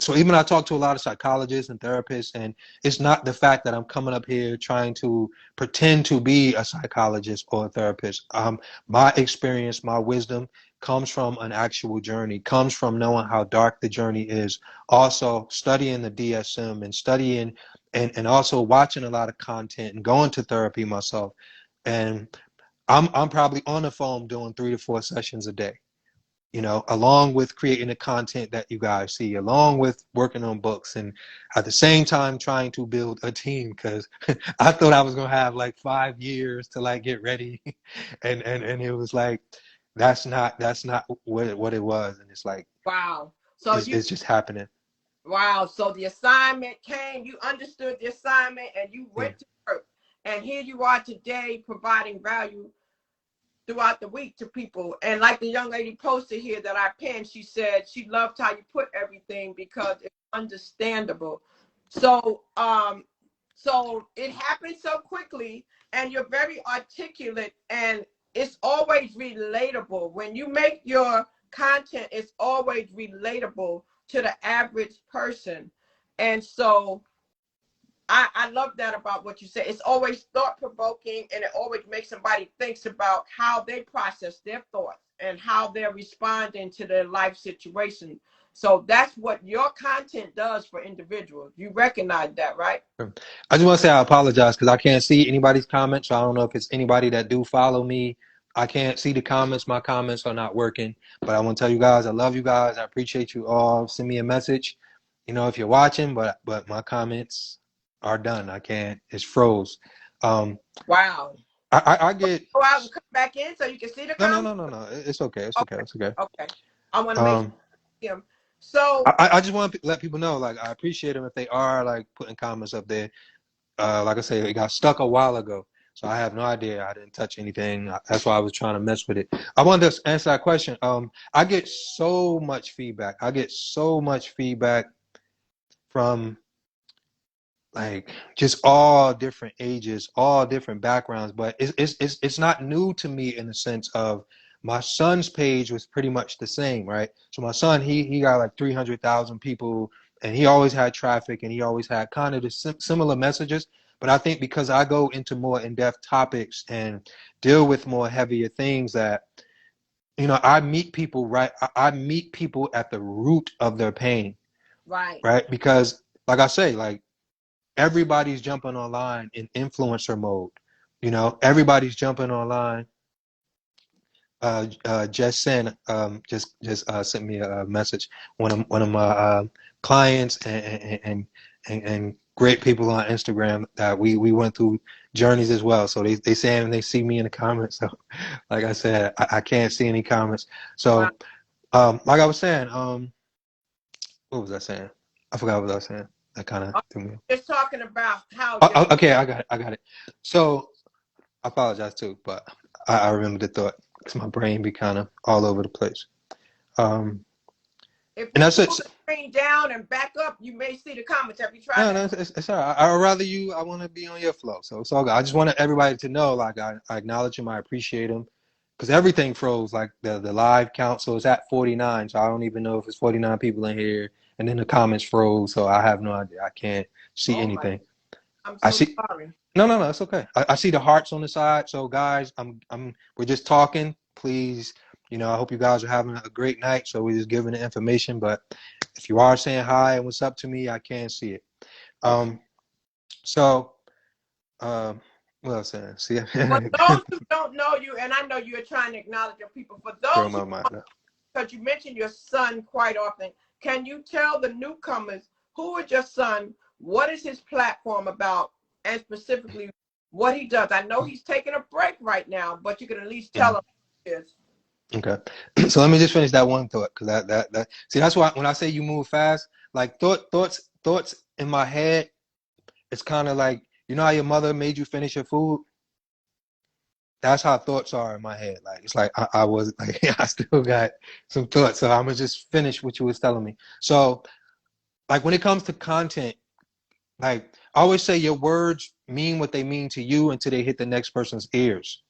so even I talk to a lot of psychologists and therapists, and it's not the fact that I'm coming up here trying to pretend to be a psychologist or a therapist. My experience, my wisdom comes from an actual journey, comes from knowing how dark the journey is. Also studying the DSM and studying and also watching a lot of content and going to therapy myself. And I'm probably on the phone doing 3 to 4 sessions a day, along with creating the content that you guys see, along with working on books, and at the same time trying to build a team, because I thought I was gonna have like 5 years to like get ready, and it was like that's not what it was, and it's like Wow. So it's just happening. wow. So the assignment came, you understood the assignment, and you Yeah. went to work. And here you are today providing value throughout the week to people. And like the young lady posted here that I pinned, she said she loved how you put everything because it's understandable. So so it happened so quickly, and you're very articulate, and it's always relatable. When you make your content, it's always relatable to the average person. And so I love that about what you say. It's always thought-provoking, and it always makes somebody thinks about how they process their thoughts and how they're responding to their life situation. So that's what your content does for individuals. You recognize that, right? I just want to say I apologize because I can't see anybody's comments. So I don't know if it's anybody that do follow me. I can't see the comments. My comments are not working. But I want to tell you guys, I love you guys. I appreciate you all. Send me a message, if you're watching. But my comments are done. I can't. It's froze. Wow. I get. Go out and come back in so you can see the No, no, comments. no, no, no. It's okay. It's okay. Okay. It's okay. Okay. I want to make Um, sure. So I just want to let people know, like, I appreciate them if they are like putting comments up there. Like I say, it got stuck a while ago, so I have no idea. I didn't touch anything. That's why I was trying to mess with it. I wanted to answer that question. I get so much feedback. I get so much feedback from like just all different ages, all different backgrounds, but it's not new to me in the sense of my son's page was pretty much the same, right? So my son, he got like 300,000 people, and he always had traffic, and he always had kind of the similar messages. But I think because I go into more in-depth topics and deal with more heavier things, that I meet people right. I meet people at the root of their pain, right. right? Because like I say, like everybody's jumping online in influencer mode. Everybody's jumping online Just sent sent me a message. One of my clients and great people on Instagram that we went through journeys as well. So they saying they see me in the comments. So like I said, I can't see any comments. Wow. So like I was saying, what was I saying? I forgot what I was saying. That kind of I'm threw me. just talking about how Oh, your okay, I got it. So I apologize too, but I remember the thought because my brain be kind of all over the place. Um, if and you that's pull it. the screen down and back up, you may see the comments. Have you tried No, that? no, it's all right. I'd rather you. I want to be on your flow, so it's all good. I just want everybody to know, like, I acknowledge him, I appreciate him, because everything froze. Like the live count, so it's at 49. So I don't even know if it's 49 people in here, and then the comments froze, so I have no idea. I can't see Oh my, anything. I'm I so see. sorry. No, it's okay. I see the hearts on the side. So guys, we're just talking. Please, I hope you guys are having a great night. So we're just giving the information. But if you are saying hi and what's up to me, I can't see it. Um, so what else saying? See, For those who don't know you, and I know you're trying to acknowledge your people, for throw those who, my mind up. because you mention your son quite often, can you tell the newcomers who is your son, what is his platform about, and specifically what he does? I know he's taking a break right now, but you can at least tell Yeah. them who he is. Okay. So let me just finish that one thought, because that see, that's why when I say you move fast, like thoughts in my head, it's kind of like, how your mother made you finish your food. That's how thoughts are in my head. Like it's like I was like I still got some thoughts, so I'm gonna just finish what you was telling me. So like when it comes to content, like I always say, your words mean what they mean to you until they hit the next person's ears.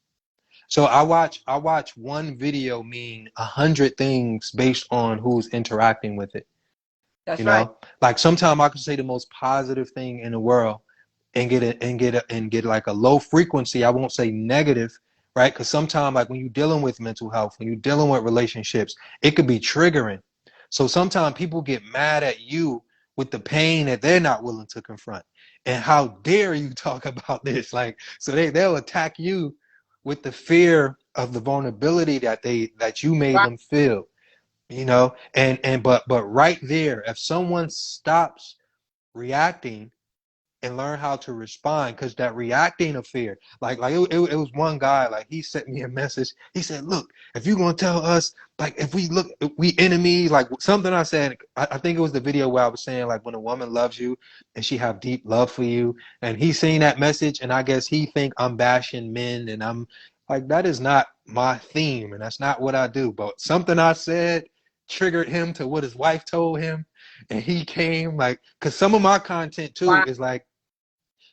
So I watch one video mean 100 things based on who's interacting with it. That's right. Like sometimes I could say the most positive thing in the world and get like a low frequency. I won't say negative, right? Because sometimes, like when you're dealing with mental health, when you're dealing with relationships, it could be triggering. So sometimes people get mad at you with the pain that they're not willing to confront. And how dare you talk about this? Like, so they'll attack you with the fear of the vulnerability that you made Right. them feel. But right there, if someone stops reacting and learn how to respond, because that reacting of fear, it was one guy, like he sent me a message. He said, look, if you're going to tell us, like if we enemy, like something I said, I think it was the video where I was saying, like when a woman loves you and she have deep love for you, and he's seen that message, and I guess he think I'm bashing men, and I'm like, that is not my theme, and that's not what I do. But something I said triggered him to what his wife told him, and he came, like, because some of my content too Wow. is like,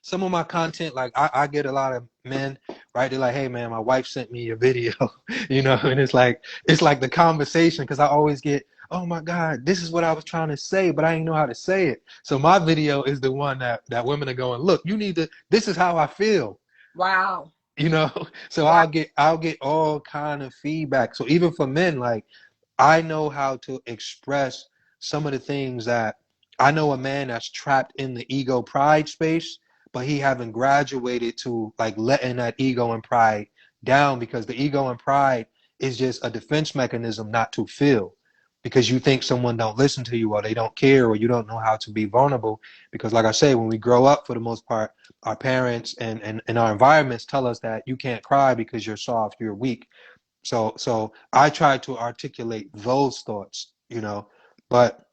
some of my content, like I get a lot of men, right? They're like, hey man, my wife sent me a video, and it's like the conversation, because I always get, oh my God, this is what I was trying to say, but I didn't know how to say it. So my video is the one that women are going, look, you need to, this is how I feel. Wow. you know so Wow. I'll get all kind of feedback. So even for men, like, I know how to express some of the things that, I know a man that's trapped in the ego pride space, but he haven't graduated to like letting that ego and pride down, because the ego and pride is just a defense mechanism not to feel, because you think someone don't listen to you, or they don't care, or you don't know how to be vulnerable. Because like I say, when we grow up, for the most part, our parents and our environments tell us that you can't cry because you're soft, you're weak. So I try to articulate those thoughts. But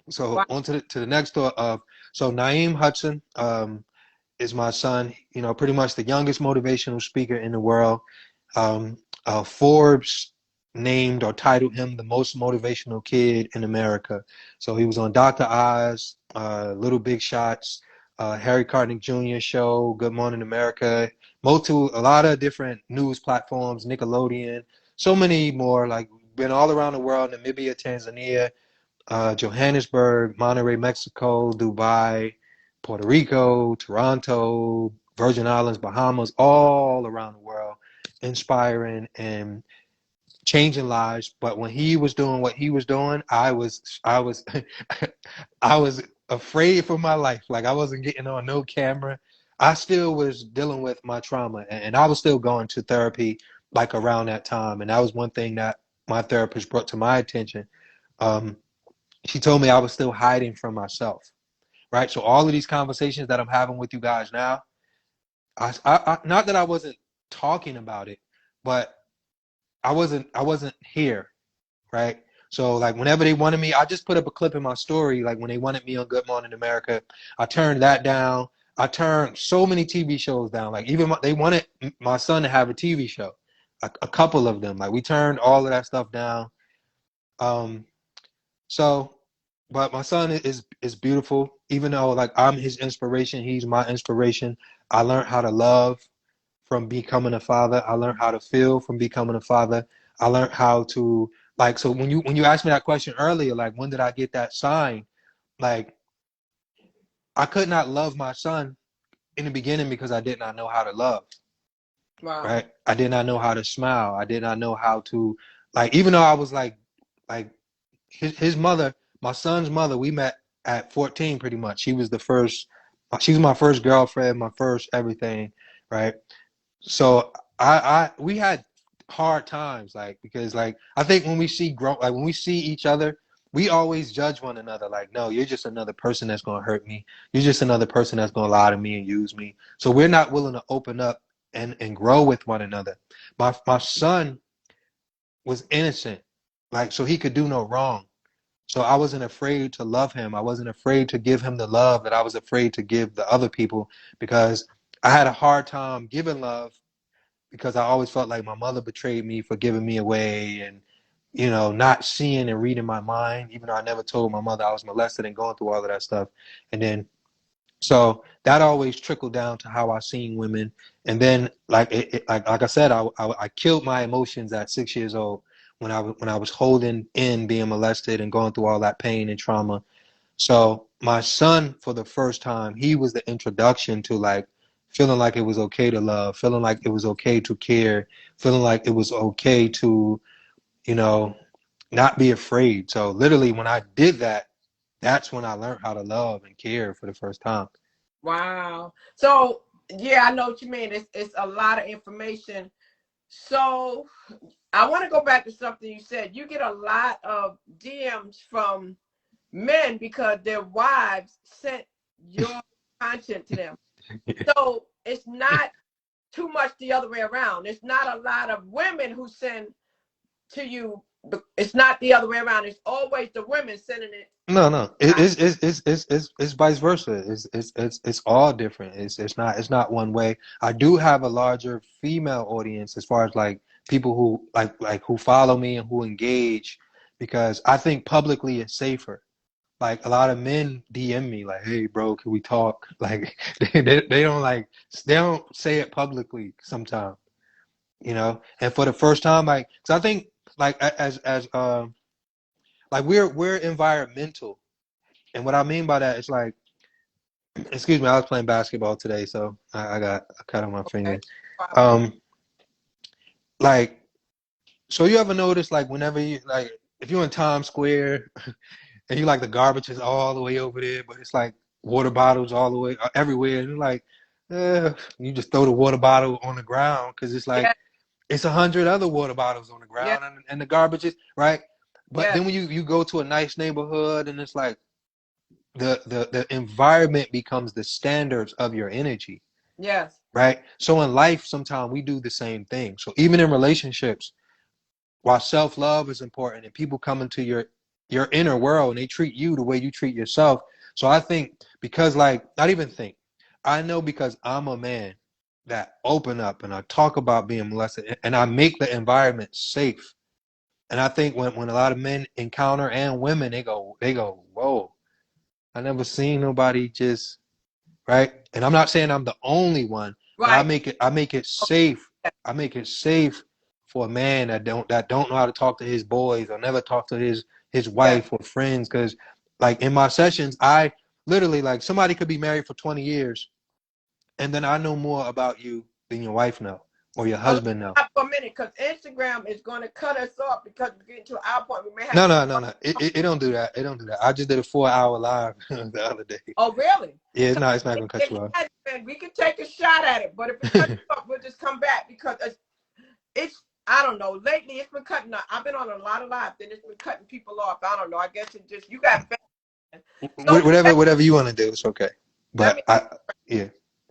so Wow. on to the next thought of, so Naeem Hudson is my son, pretty much the youngest motivational speaker in the world. um, Forbes named or titled him the most motivational kid in America. So he was on Dr. Oz, Little Big Shots, Harry Connick Jr. show, Good Morning America, a lot of different news platforms, Nickelodeon, so many more. Like, been all around the world: Namibia, Tanzania, Johannesburg, Monterrey, Mexico, Dubai, Puerto Rico, Toronto, Virgin Islands, Bahamas, all around the world, inspiring and changing lives. But when he was doing what he was doing, I was I was afraid for my life. Like, I wasn't getting on no camera. I still was dealing with my trauma, and I was still going to therapy like around that time. And that was one thing that my therapist brought to my attention. She told me I was still hiding from myself, right? So all of these conversations that I'm having with you guys now, not that I wasn't talking about it, but I wasn't here, right? So like whenever they wanted me, I just put up a clip in my story. Like when they wanted me on Good Morning America, I turned that down. I turned so many TV shows down. Like even they wanted my son to have a TV show, a couple of them. Like we turned all of that stuff down. Um, so, but my son is beautiful. Even though like I'm his inspiration, he's my inspiration. I learned how to love from becoming a father. I learned how to feel from becoming a father. I learned how to like, so when you asked me that question earlier, like when did I get that sign? Like I could not love my son in the beginning because I did not know how to love. Wow. Right? I did not know how to smile. I did not know how to like, even though I was like his mother, my son's mother, we met at 14 pretty much. She was she was my first girlfriend, my first everything, right? So we had hard times, like because like I think when we when we see each other, we always judge one another. Like, no, you're just another person that's gonna hurt me. You're just another person that's gonna lie to me and use me. So we're not willing to open up and grow with one another. My son was innocent, like so he could do no wrong. So I wasn't afraid to love him. I wasn't afraid to give him the love that I was afraid to give the other people because I had a hard time giving love because I always felt like my mother betrayed me for giving me away and, you know, not seeing and reading my mind, even though I never told my mother I was molested and going through all of that stuff. And then, so that always trickled down to how I seen women. And then, like like I said, I killed my emotions at 6 years old when I was holding in being molested and going through all that pain and trauma. So my son, for the first time, he was the introduction to like feeling like it was okay to love, feeling like it was okay to care, feeling like it was okay to, you know, not be afraid. So literally when I did that, that's when I learned how to love and care for the first time. Wow. So yeah, I know what you mean. It's a lot of information. So I want to go back to something you said. You get a lot of DMs from men because their wives sent your content to them. So it's not too much the other way around. It's not a lot of women who send to you. It's not the other way around. It's always the women sending it. No. It's vice versa. It's all different. It's not one way. I do have a larger female audience as far as like people who like who follow me and who engage because I think publicly it's safer. Like a lot of men DM me like, "Hey, bro, can we talk?" Like they don't they don't say it publicly sometimes, you know. And for the first time, like, because I think like as like we're environmental, and what I mean by that is like, excuse me, I was playing basketball today, so I got a cut on my finger. Okay. Wow. Um, like, so you ever notice like whenever you like if you're in Times Square and you like the garbage is all the way over there, but it's like water bottles all the way everywhere, and you're like, you just throw the water bottle on the ground because it's like Yeah. it's 100 other water bottles on the Yeah. ground and the garbage is right. But Yeah. then when you go to a nice neighborhood and it's like the environment becomes the standards of your energy, Yes. right? So in life, sometimes we do the same thing. So even in relationships, while self-love is important and people come into your inner world and they treat you the way you treat yourself. So I think because like not even think, I know because I'm a man that open up and I talk about being molested and I make the environment safe. And I think when a lot of men encounter and women, they go, whoa, I never seen nobody just right. And I'm not saying I'm the only one, but Right. I make it safe. I make it safe for a man that don't know how to talk to his boys or never talk to his Yeah. wife or friends. Because like in my sessions, I literally like somebody could be married for 20 years, and then I know more about you than your wife know or your So let's husband know. stop for a minute because Instagram is going to cut us off because we're getting to our point. We may have No, to. no. It don't do that. It don't do that. I just did a 4 hour live the other day. Oh, really? Yeah, it's not gonna cut It you off. has been. We can take a shot at it, but if it cuts you off, we'll just come back because it's, I don't know. Lately, it's been cutting. I've been on a lot of lives, and it's been cutting people off. I don't know. I guess it just, you got fans. So Whatever you want to do, it's okay. let me. But yeah.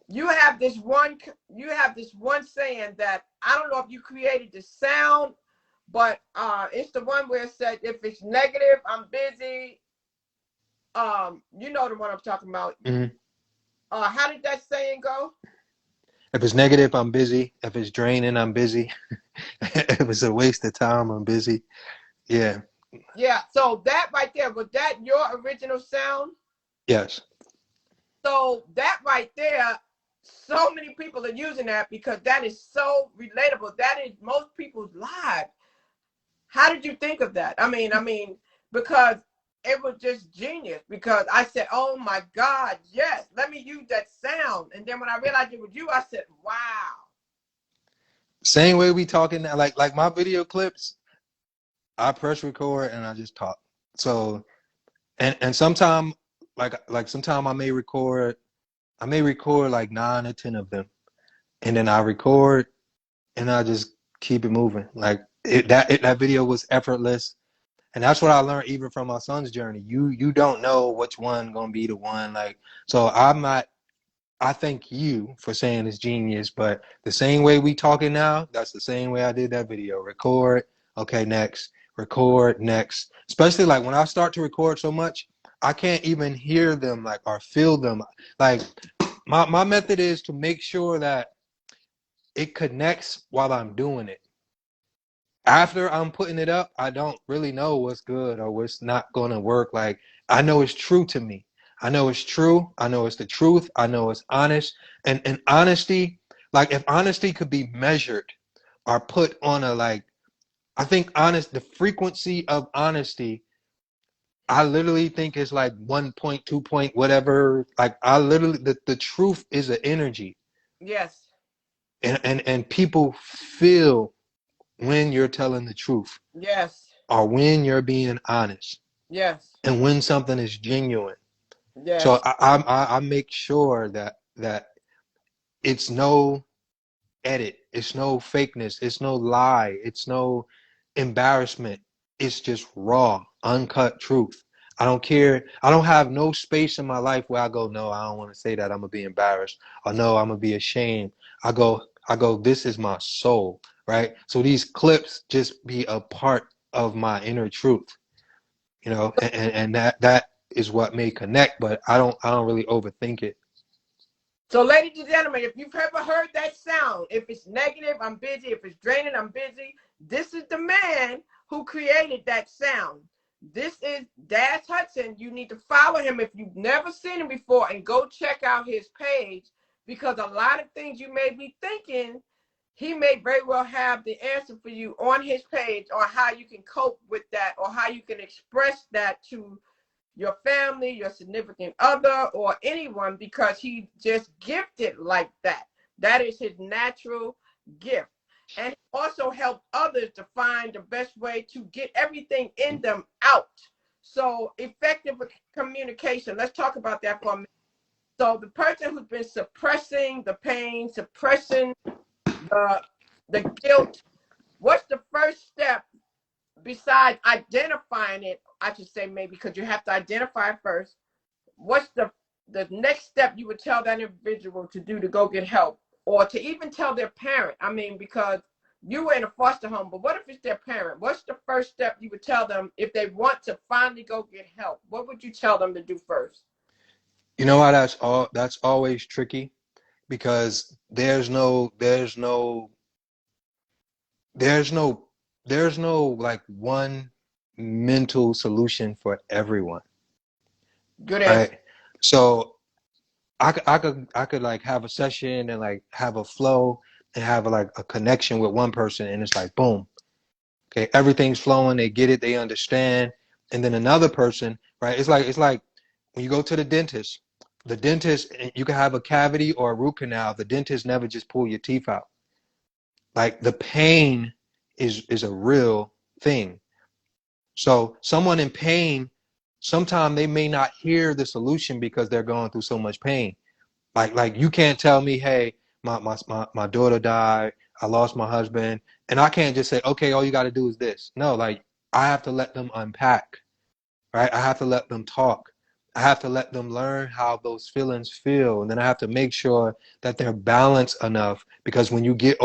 You have this one. You have this one saying that I don't know if you created the sound, but it's the one where it said, "If it's negative, I'm busy." You know the one I'm talking about. Mm-hmm. How did that saying go? If it's negative, I'm busy. If it's draining, I'm busy. If it's a waste of time, I'm busy. Yeah. Yeah. So that right there, was that your original sound? Yes. So that right there, so many people are using that because that is so relatable. That is most people's lives. How did you think of that? I mean, because it was just genius. Because I said, "Oh my God, yes, let me use that sound." And then when I realized it was you, I said, "Wow." Same way we talking now. Like my video clips, I press record and I just talk. So and sometime like sometime I may record like 9 or 10 of them, and then I record and I just keep it moving. Like that video was effortless. And that's what I learned even from my son's journey. You don't know which one gonna be the one. Like, so I'm not. I thank you for saying it's genius, but the same way we talking now, that's the same way I did that video. Record, okay, next. Record, next. Especially like when I start to record so much, I can't even hear them like or feel them. Like my method is to make sure that it connects while I'm doing it. After I'm putting it up, I don't really know what's good or what's not going to work. Like, I know it's true to me. I know it's true. I know it's the truth. I know it's honest. And honesty, like if honesty could be measured or put on a like, I think the frequency of honesty, I literally think it's like 1 point, 2 point, whatever. Like I literally, the truth is an energy. Yes. And people feel when you're telling the truth. Yes. Or when you're being honest, Yes. and when something is genuine. So Yes. I make sure that it's no edit, it's no fakeness, it's no lie, it's no embarrassment. It's just raw, uncut truth. I don't care. I don't have no space in my life where I go, no, I don't want to say that. I'm gonna be embarrassed, or no, I'm gonna be ashamed. I go. This is my soul, right? So these clips just be a part of my inner truth, you know, and that is what may connect. But I don't really overthink it. So, ladies and gentlemen, if you've ever heard that sound, if it's negative, I'm busy. If it's draining, I'm busy. This is the man who created that sound. This is Dash Hudson. You need to follow him if you've never seen him before, and go check out his page, because a lot of things you may be thinking, he may very well have the answer for you on his page, or how you can cope with that, or how you can express that to your family, your significant other, or anyone, because he just gifted like that. That is his natural gift. And he also helped others to find the best way to get everything in them out. So effective communication, let's talk about that for a minute. So the person who's been suppressing the pain, suppressing the guilt, what's the first step besides identifying it? I should say, maybe, because you have to identify it first. What's the next step you would tell that individual to do to go get help, or to even tell their parent? I mean, because you were in a foster home, but what if it's their parent? What's the first step you would tell them if they want to finally go get help? What would you tell them to do first? You know why that's always tricky, because there's no like one mental solution for everyone, Good answer. right? So I could like have a session and like have a flow and have like a connection with one person, and it's like boom, okay, everything's flowing, they get it, they understand. And then another person, right? It's like when you go to the dentist, you can have a cavity or a root canal. The dentist never just pull your teeth out. Like the pain is a real thing. So someone in pain, sometimes they may not hear the solution because they're going through so much pain. Like you can't tell me, hey, my daughter died. I lost my husband, and I can't just say, okay, all you got to do is this. No, like I have to let them unpack, right? I have to let them talk. I have to let them learn how those feelings feel, and then I have to make sure that they're balanced enough, because when you get